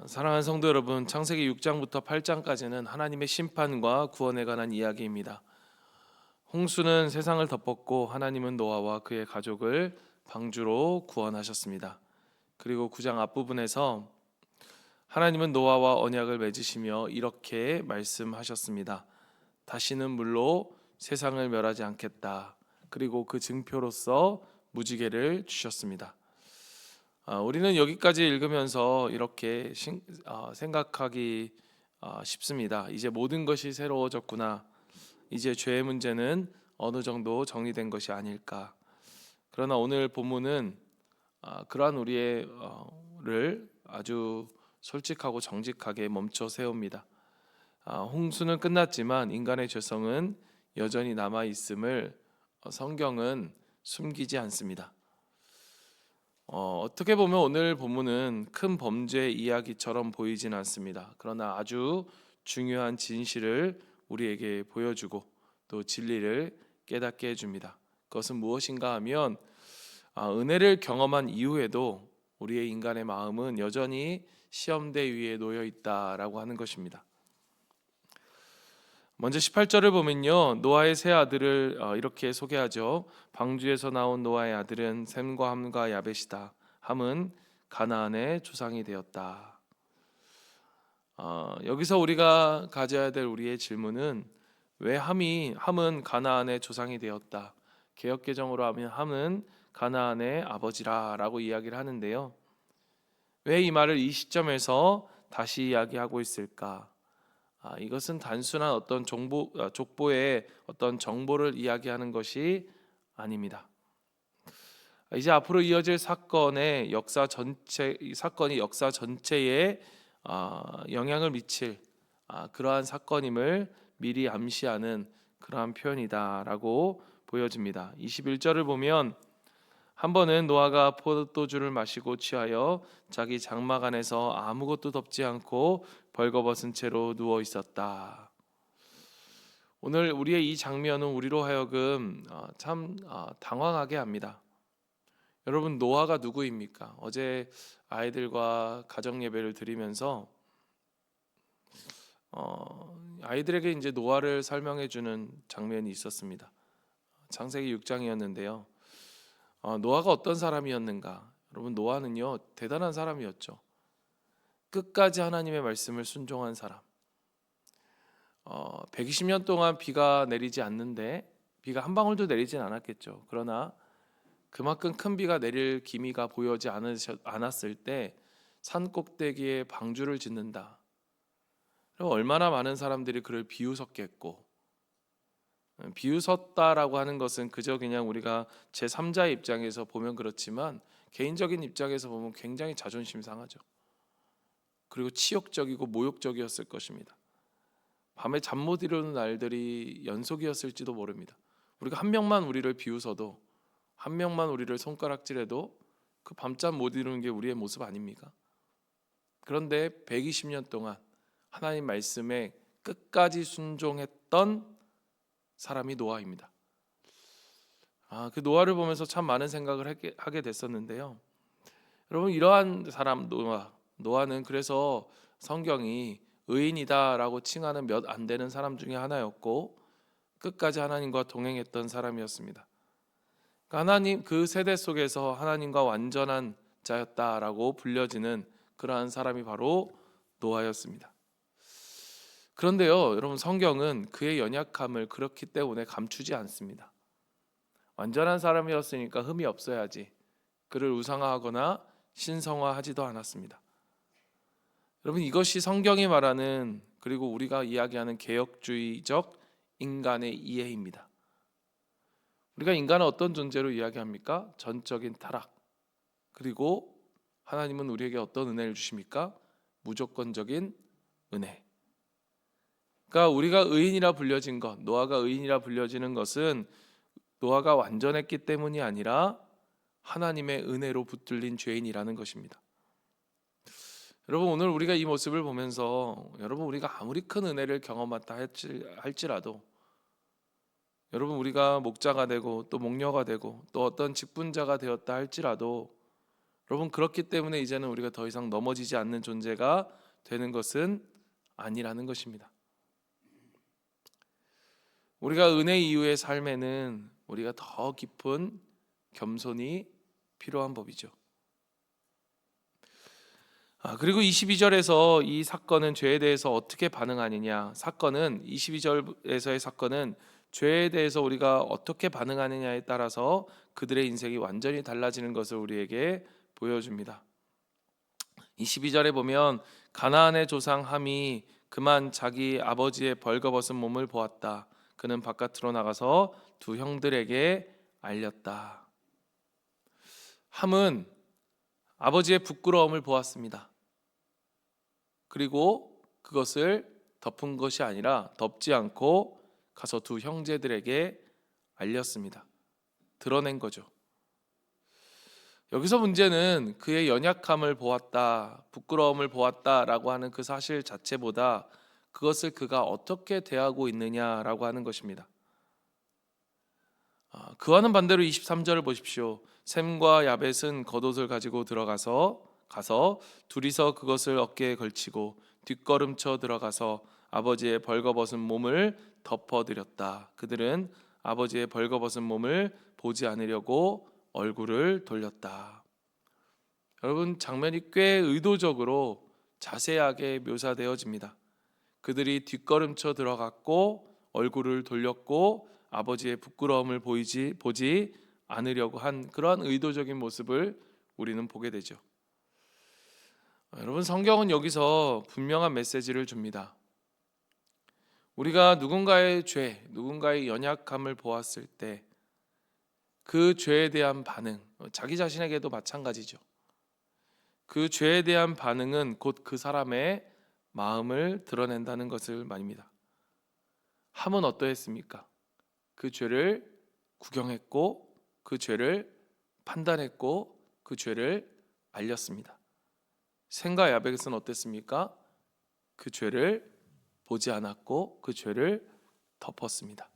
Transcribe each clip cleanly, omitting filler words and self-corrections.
사랑하는 성도 여러분, 창세기 6장부터 8장까지는 하나님의 심판과 구원에 관한 이야기입니다. 홍수는 세상을 덮었고 하나님은 노아와 그의 가족을 방주로 구원하셨습니다. 그리고 9장 앞부분에서 하나님은 노아와 언약을 맺으시며 이렇게 말씀하셨습니다. 다시는 물로 세상을 멸하지 않겠다. 그리고 그 증표로서 무지개를 주셨습니다. 우리는 여기까지 읽으면서 이렇게 생각하기 쉽습니다. 이제 모든 것이 새로워졌구나. 이제 죄의 문제는 어느 정도 정리된 것이 아닐까. 그러나 오늘 본문은 그러한 우리를 아주 솔직하고 정직하게 멈춰 세웁니다. 홍수는 끝났지만 인간의 죄성은 여전히 남아 있음을 성경은 숨기지 않습니다. 어떻게 보면 오늘 본문은 큰 범죄 이야기처럼 보이진 않습니다. 그러나 아주 중요한 진실을 우리에게 보여주고 또 진리를 깨닫게 해줍니다. 그것은 무엇인가 하면 은혜를 경험한 이후에도 우리의 인간의 마음은 여전히 시험대 위에 놓여 있다라고 하는 것입니다. 먼저 18절을 보면요, 노아의 세 아들을 이렇게 소개하죠. 방주에서 나온 노아의 아들은 셈과 함과 야벳이다. 함은 가나안의 조상이 되었다. 여기서 우리가 가져야 될 우리의 질문은 왜 함은 가나안의 조상이 되었다. 개역개정으로 하면 함은 가나안의 아버지라라고 이야기를 하는데요. 왜 이 말을 이 시점에서 다시 이야기하고 있을까? 이것은 단순한 어떤 족보의 어떤 정보를 이야기하는 것이 아닙니다. 이제 앞으로 이어질 사건이 역사 전체에 영향을 미칠 그러한 사건임을 미리 암시하는 그러한 표현이다라고 보여집니다. 21절을 보면 한 번은 노아가 포도주를 마시고 취하여 자기 장막 안에서 아무것도 덮지 않고 벌거벗은 채로 누워 있었다. 오늘 우리의 이 장면은 우리로 하여금 참 당황하게 합니다. 여러분, 노아가 누구입니까? 어제 아이들과 가정 예배를 드리면서 아이들에게 이제 노아를 설명해 주는 장면이 있었습니다. 창세기 6장이었는데요. 노아가 어떤 사람이었는가? 여러분, 노아는요 대단한 사람이었죠. 끝까지 하나님의 말씀을 순종한 사람. 120년 동안 비가 내리지 않는데 비가 한 방울도 내리진 않았겠죠. 그러나 그만큼 큰 비가 내릴 기미가 보이지 않았을 때 산 꼭대기에 방주를 짓는다. 그럼 얼마나 많은 사람들이 그를 비웃었겠고, 비웃었다라고 하는 것은 그저 그냥 우리가 제3자의 입장에서 보면 그렇지만 개인적인 입장에서 보면 굉장히 자존심 상하죠. 그리고 치욕적이고 모욕적이었을 것입니다. 밤에 잠 못 이루는 날들이 연속이었을지도 모릅니다. 우리가 한 명만 우리를 비웃어도, 한 명만 우리를 손가락질해도 그 밤잠 못 이루는 게 우리의 모습 아닙니까? 그런데 120년 동안 하나님 말씀에 끝까지 순종했던 사람이 노아입니다. 그 노아를 보면서 참 많은 생각을 하게 됐었는데요. 여러분, 이러한 사람 노아는 그래서 성경이 의인이다라고 칭하는 몇 안 되는 사람 중에 하나였고 끝까지 하나님과 동행했던 사람이었습니다. 하나님 그 세대 속에서 하나님과 완전한 자였다라고 불려지는 그러한 사람이 바로 노아였습니다. 그런데요, 여러분, 성경은 그의 연약함을 그렇기 때문에 감추지 않습니다. 완전한 사람이었으니까 흠이 없어야지 그를 우상화하거나 신성화하지도 않았습니다. 여러분, 이것이 성경이 말하는, 그리고 우리가 이야기하는 개혁주의적 인간의 이해입니다. 우리가 인간은 어떤 존재로 이야기합니까? 전적인 타락. 그리고 하나님은 우리에게 어떤 은혜를 주십니까? 무조건적인 은혜. 그러니까 우리가 의인이라 불려진 것, 노아가 의인이라 불려지는 것은 노아가 완전했기 때문이 아니라 하나님의 은혜로 붙들린 죄인이라는 것입니다. 여러분, 오늘 우리가 이 모습을 보면서 여러분, 우리가 아무리 큰 은혜를 경험했다 할지라도, 여러분, 우리가 목자가 되고 또 목녀가 되고 또 어떤 직분자가 되었다 할지라도, 여러분, 그렇기 때문에 이제는 우리가 더 이상 넘어지지 않는 존재가 되는 것은 아니라는 것입니다. 우리가 은혜 이후의 삶에는 우리가 더 깊은 겸손이 필요한 법이죠. 그리고 22절에서 이 사건은 죄에 대해서 어떻게 반응하느냐, 사건은 22절에서의 사건은 죄에 대해서 우리가 어떻게 반응하느냐에 따라서 그들의 인생이 완전히 달라지는 것을 우리에게 보여줍니다. 22절에 보면 가나안의 조상 함이 그만 자기 아버지의 벌거벗은 몸을 보았다. 그는 바깥으로 나가서 두 형들에게 알렸다. 함은 아버지의 부끄러움을 보았습니다. 그리고 그것을 덮은 것이 아니라 덮지 않고 가서 두 형제들에게 알렸습니다. 드러낸 거죠. 여기서 문제는 그의 연약함을 보았다, 부끄러움을 보았다라고 하는 그 사실 자체보다 그것을 그가 어떻게 대하고 있느냐라고 하는 것입니다. 그와는 반대로 23절을 보십시오. 셈과 야벳은 겉옷을 가지고 가서 둘이서 그것을 어깨에 걸치고 뒷걸음쳐 들어가서 아버지의 벌거벗은 몸을 덮어드렸다. 그들은 아버지의 벌거벗은 몸을 보지 않으려고 얼굴을 돌렸다. 여러분, 장면이 꽤 의도적으로 자세하게 묘사되어집니다. 그들이 뒷걸음쳐 들어갔고 얼굴을 돌렸고 아버지의 부끄러움을 보지 않으려고 한 그러한 의도적인 모습을 우리는 보게 되죠. 여러분, 성경은 여기서 분명한 메시지를 줍니다. 우리가 누군가의 죄, 누군가의 연약함을 보았을 때 그 죄에 대한 반응, 자기 자신에게도 마찬가지죠. 그 죄에 대한 반응은 곧 그 사람의 마음을 드러낸다는 것을 말입니다. 함은 어떠했습니까? 그 죄를 구경했고 그 죄를 판단했고 그 죄를 알렸습니다. 셈과 야벳은 어땠습니까? 그 죄를 보지 않았고 그 죄를 덮었습니다.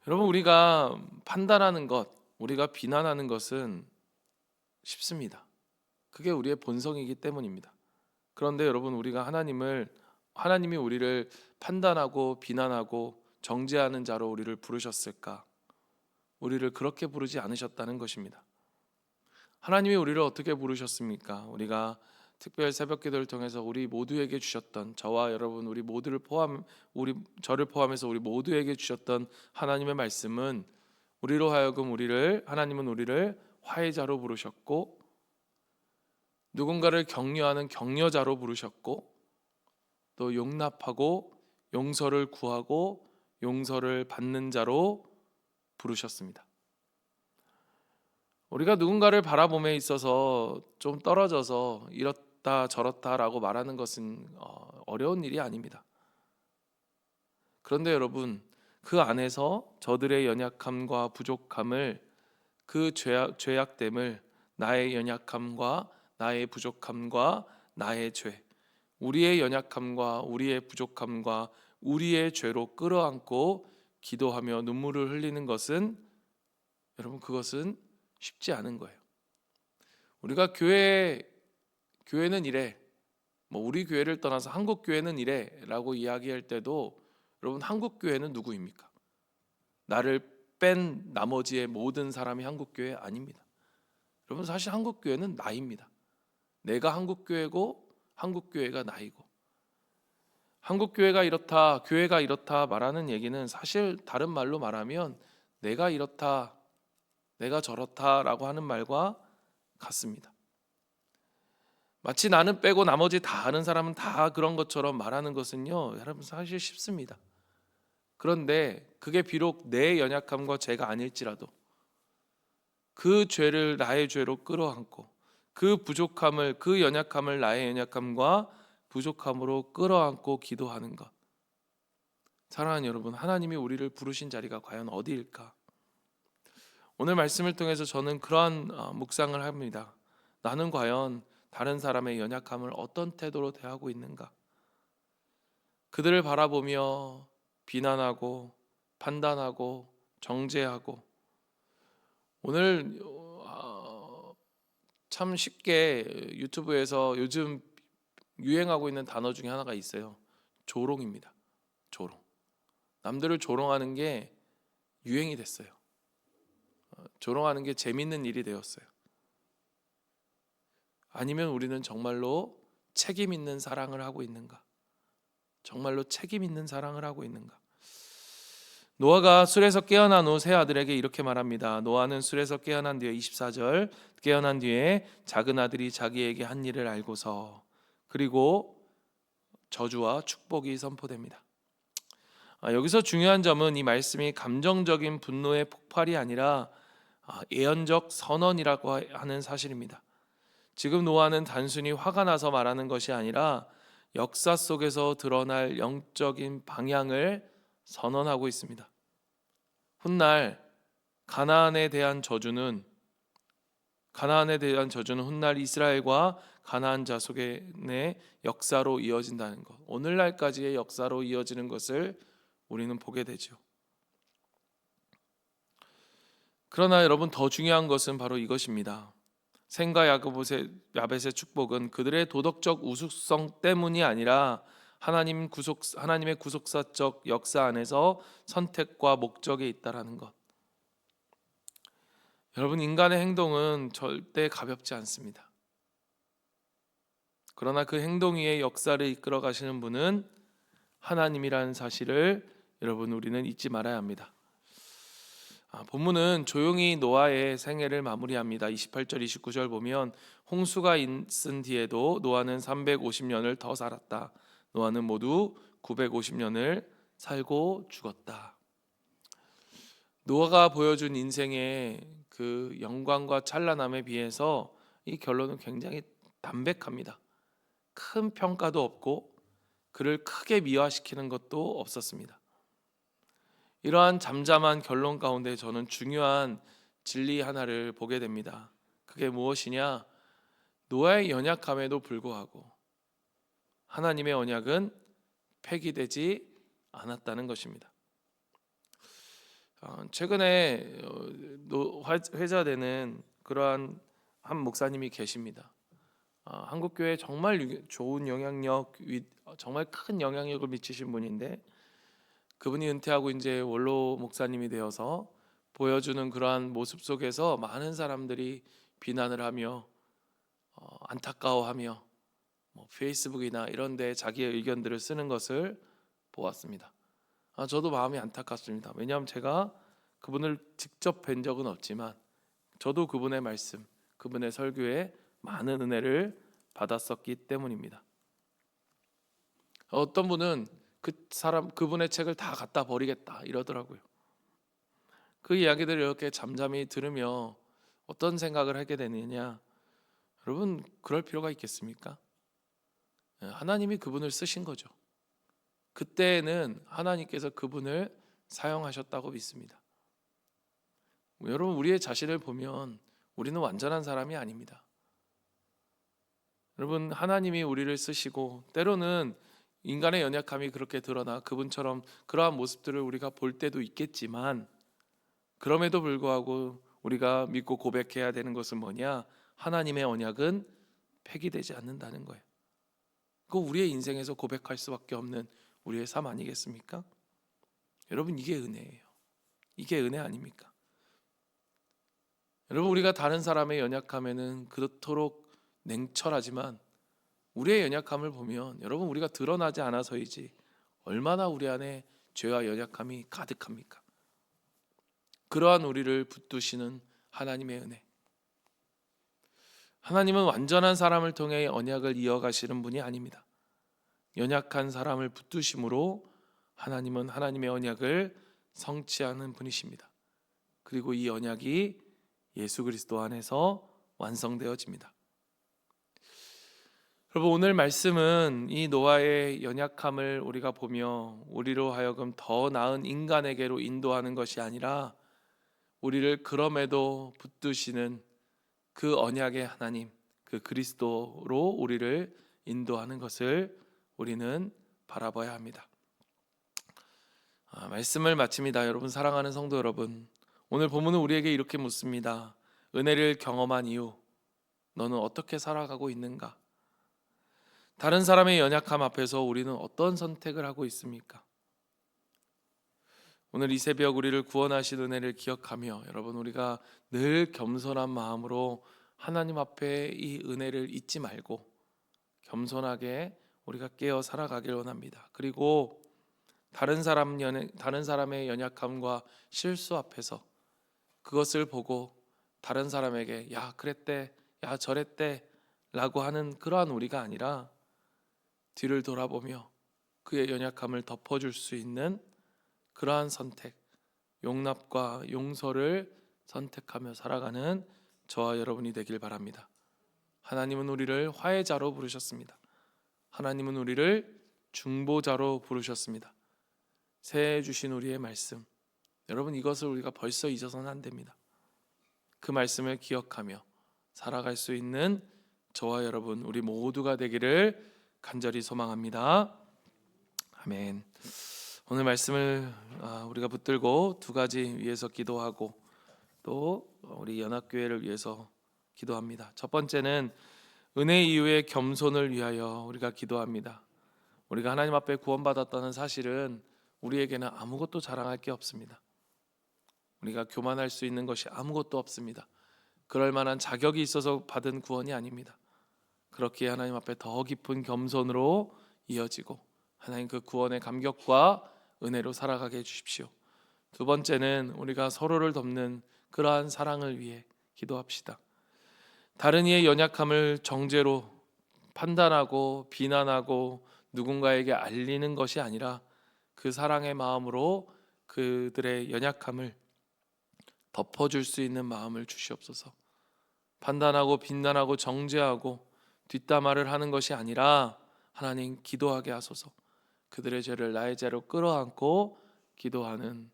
여러분, 우리가 판단하는 것, 우리가 비난하는 것은 쉽습니다. 그게 우리의 본성이기 때문입니다. 그런데 여러분, 우리가 하나님이 우리를 판단하고 비난하고 정죄하는 자로 우리를 부르셨을까? 우리를 그렇게 부르지 않으셨다는 것입니다. 하나님이 우리를 어떻게 부르셨습니까? 우리가 특별 새벽기도를 통해서 우리 모두에게 주셨던, 저와 여러분 저를 포함해서 우리 모두에게 주셨던 하나님의 말씀은 우리로 하여금 하나님은 우리를 화해자로 부르셨고 누군가를 격려하는 격려자로 부르셨고 또 용납하고 용서를 구하고 용서를 받는 자로 부르셨습니다. 우리가 누군가를 바라봄에 있어서 좀 떨어져서 이렇다 저렇다라고 말하는 것은 어려운 일이 아닙니다. 그런데 여러분, 그 안에서 저들의 연약함과 부족함을, 그 죄악됨을, 나의 연약함과 나의 부족함과 나의 죄, 우리의 연약함과 우리의 부족함과 우리의 죄로 끌어안고 기도하며 눈물을 흘리는 것은, 여러분, 그것은 쉽지 않은 거예요. 우리가 교회는 이래, 우리 교회를 떠나서 한국 교회는 이래라고 이야기할 때도 여러분, 한국 교회는 누구입니까? 나를 뺀 나머지의 모든 사람이 한국 교회 아닙니다. 여러분, 사실 한국 교회는 나입니다. 내가 한국 교회고 한국 교회가 나이고, 한국 교회가 이렇다, 교회가 이렇다 말하는 얘기는 사실 다른 말로 말하면 내가 이렇다, 내가 저렇다라고 하는 말과 같습니다. 마치 나는 빼고 나머지 다 아는 사람은 다 그런 것처럼 말하는 것은요, 여러분, 사실 쉽습니다. 그런데 그게 비록 내 연약함과 죄가 아닐지라도 그 죄를 나의 죄로 끌어안고 그 부족함을, 그 연약함을 나의 연약함과 부족함으로 끌어안고 기도하는 것, 사랑하는 여러분, 하나님이 우리를 부르신 자리가 과연 어디일까? 오늘 말씀을 통해서 저는 그러한 묵상을 합니다. 나는 과연 다른 사람의 연약함을 어떤 태도로 대하고 있는가? 그들을 바라보며 비난하고 판단하고 정죄하고, 오늘 참 쉽게 유튜브에서 요즘 유행하고 있는 단어 중에 하나가 있어요. 조롱입니다. 조롱. 남들을 조롱하는 게 유행이 됐어요. 조롱하는 게 재밌는 일이 되었어요. 아니면 우리는 정말로 책임 있는 사랑을 하고 있는가? 정말로 책임 있는 사랑을 하고 있는가? 노아가 술에서 깨어난 후 세 아들에게 이렇게 말합니다. 노아는 술에서 깨어난 뒤에 24절 깨어난 뒤에 작은 아들이 자기에게 한 일을 알고서 그리고 저주와 축복이 선포됩니다. 여기서 중요한 점은 이 말씀이 감정적인 분노의 폭발이 아니라 예언적 선언이라고 하는 사실입니다. 지금 노아는 단순히 화가 나서 말하는 것이 아니라 역사 속에서 드러날 영적인 방향을 선언하고 있습니다. 훗날 가나안에 대한 저주는 훗날 이스라엘과 가나안 자손의 역사로 이어진다는 것. 오늘날까지의 역사로 이어지는 것을 우리는 보게 되죠. 그러나 여러분 더 중요한 것은 바로 이것입니다. 셈과 야벳의 축복은 그들의 도덕적 우수성 때문이 아니라 하나님의 구속사적 역사 안에서 선택과 목적에 있다라는 것. 여러분 인간의 행동은 절대 가볍지 않습니다. 그러나 그 행동 위에 역사를 이끌어 가시는 분은 하나님이라는 사실을 여러분 우리는 잊지 말아야 합니다. 본문은 조용히 노아의 생애를 마무리합니다. 28절 29절 보면 홍수가 있은 뒤에도 노아는 350년을 더 살았다. 노아는 모두 950년을 살고 죽었다. 노아가 보여준 인생의 그 영광과 찬란함에 비해서 이 결론은 굉장히 담백합니다. 큰 평가도 없고 그를 크게 미화시키는 것도 없었습니다. 이러한 잠잠한 결론 가운데 저는 중요한 진리 하나를 보게 됩니다. 그게 무엇이냐? 노아의 연약함에도 불구하고 하나님의 언약은 폐기되지 않았다는 것입니다. 최근에 회자되는 그러한 한 목사님이 계십니다. 한국교회에 정말 좋은 영향력, 정말 큰 영향력을 미치신 분인데 그분이 은퇴하고 이제 원로 목사님이 되어서 보여주는 그러한 모습 속에서 많은 사람들이 비난을 하며 안타까워하며 페이스북이나 이런 데 자기의 의견들을 쓰는 것을 보았습니다. 저도 마음이 안타깝습니다. 왜냐하면 제가 그분을 직접 뵌 적은 없지만 저도 그분의 말씀, 그분의 설교에 많은 은혜를 받았었기 때문입니다. 어떤 분은 그분의 책을 다 갖다 버리겠다 이러더라고요. 그 이야기들을 이렇게 잠잠히 들으며 어떤 생각을 하게 되느냐? 여러분 그럴 필요가 있겠습니까? 하나님이 그분을 쓰신 거죠. 그때는 하나님께서 그분을 사용하셨다고 믿습니다. 여러분 우리의 자신을 보면 우리는 완전한 사람이 아닙니다. 여러분 하나님이 우리를 쓰시고 때로는 인간의 연약함이 그렇게 드러나 그분처럼 그러한 모습들을 우리가 볼 때도 있겠지만 그럼에도 불구하고 우리가 믿고 고백해야 되는 것은 뭐냐? 하나님의 언약은 폐기되지 않는다는 거예요. 그거 우리의 인생에서 고백할 수밖에 없는 우리의 삶 아니겠습니까? 여러분 이게 은혜예요. 이게 은혜 아닙니까? 여러분 우리가 다른 사람의 연약함에는 그토록 냉철하지만 우리의 연약함을 보면 여러분 우리가 드러나지 않아서이지 얼마나 우리 안에 죄와 연약함이 가득합니까? 그러한 우리를 붙드시는 하나님의 은혜. 하나님은 완전한 사람을 통해 언약을 이어가시는 분이 아닙니다. 연약한 사람을 붙드심으로 하나님은 하나님의 언약을 성취하는 분이십니다. 그리고 이 언약이 예수 그리스도 안에서 완성되어집니다. 여러분 오늘 말씀은 이 노아의 연약함을 우리가 보며 우리로 하여금 더 나은 인간에게로 인도하는 것이 아니라 우리를 그럼에도 붙드시는 그 언약의 하나님, 그 그리스도로 우리를 인도하는 것을 우리는 바라봐야 합니다. 말씀을 마칩니다. 여러분 사랑하는 성도 여러분, 오늘 본문은 우리에게 이렇게 묻습니다. 은혜를 경험한 이후 너는 어떻게 살아가고 있는가? 다른 사람의 연약함 앞에서 우리는 어떤 선택을 하고 있습니까? 오늘 이 새벽 우리를 구원하신 은혜를 기억하며 여러분, 우리가 늘 겸손한 마음으로 하나님 앞에 이 은혜를 잊지 말고 겸손하게 우리가 깨어 살아가길 원합니다. 그리고 다른 사람의 연약함과 실수 앞에서 그것을 보고 다른 사람에게 야 그랬대, 야 저랬대 라고 하는 그러한 우리가 아니라 뒤를 돌아보며 그의 연약함을 덮어줄 수 있는 그러한 선택, 용납과 용서를 선택하며 살아가는 저와 여러분이 되길 바랍니다. 하나님은 우리를 화해자로 부르셨습니다. 하나님은 우리를 중보자로 부르셨습니다. 새해 주신 우리의 말씀, 여러분 이것을 우리가 벌써 잊어서는 안 됩니다. 그 말씀을 기억하며 살아갈 수 있는 저와 여러분 우리 모두가 되기를 간절히 소망합니다. 아멘. 오늘 말씀을 우리가 붙들고 두 가지 위해서 기도하고 또 우리 연합교회를 위해서 기도합니다. 첫 번째는 은혜 이후의 겸손을 위하여 우리가 기도합니다. 우리가 하나님 앞에 구원받았다는 사실은 우리에게는 아무것도 자랑할 게 없습니다. 우리가 교만할 수 있는 것이 아무것도 없습니다. 그럴 만한 자격이 있어서 받은 구원이 아닙니다. 그렇기에 하나님 앞에 더 깊은 겸손으로 이어지고 하나님 그 구원의 감격과 은혜로 살아가게 해주십시오. 두 번째는 우리가 서로를 돕는 그러한 사랑을 위해 기도합시다. 다른 이의 연약함을 정죄로 판단하고 비난하고 누군가에게 알리는 것이 아니라 그 사랑의 마음으로 그들의 연약함을 덮어줄 수 있는 마음을 주시옵소서. 판단하고 비난하고 정죄하고 뒷담화를 하는 것이 아니라 하나님 기도하게 하소서. 그들의 죄를 나의 죄로 끌어안고 기도하는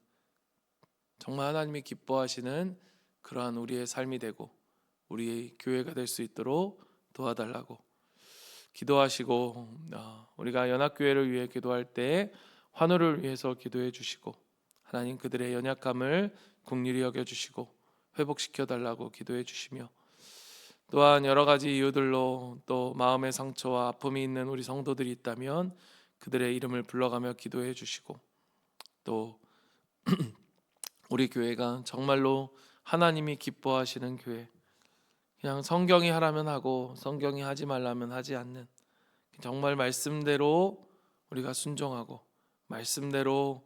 정말 하나님이 기뻐하시는 그러한 우리의 삶이 되고 우리의 교회가 될 수 있도록 도와달라고 기도하시고, 우리가 연합교회를 위해 기도할 때 환우를 위해서 기도해 주시고 하나님 그들의 연약함을 긍휼히 여겨주시고 회복시켜 달라고 기도해 주시며, 또한 여러 가지 이유들로 또 마음의 상처와 아픔이 있는 우리 성도들이 있다면 그들의 이름을 불러가며 기도해 주시고, 또 우리 교회가 정말로 하나님이 기뻐하시는 교회, 그냥 성경이 하라면 하고 성경이 하지 말라면 하지 않는, 정말 말씀대로 우리가 순종하고 말씀대로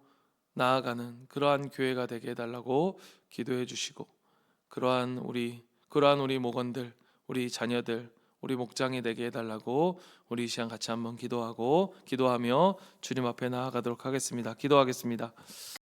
나아가는 그러한 교회가 되게 해달라고 기도해 주시고, 그러한 우리 목원들, 우리 자녀들, 우리 목장이 되게 해달라고 우리 이 시간 같이 한번 기도하며 주님 앞에 나아가도록 하겠습니다. 기도하겠습니다.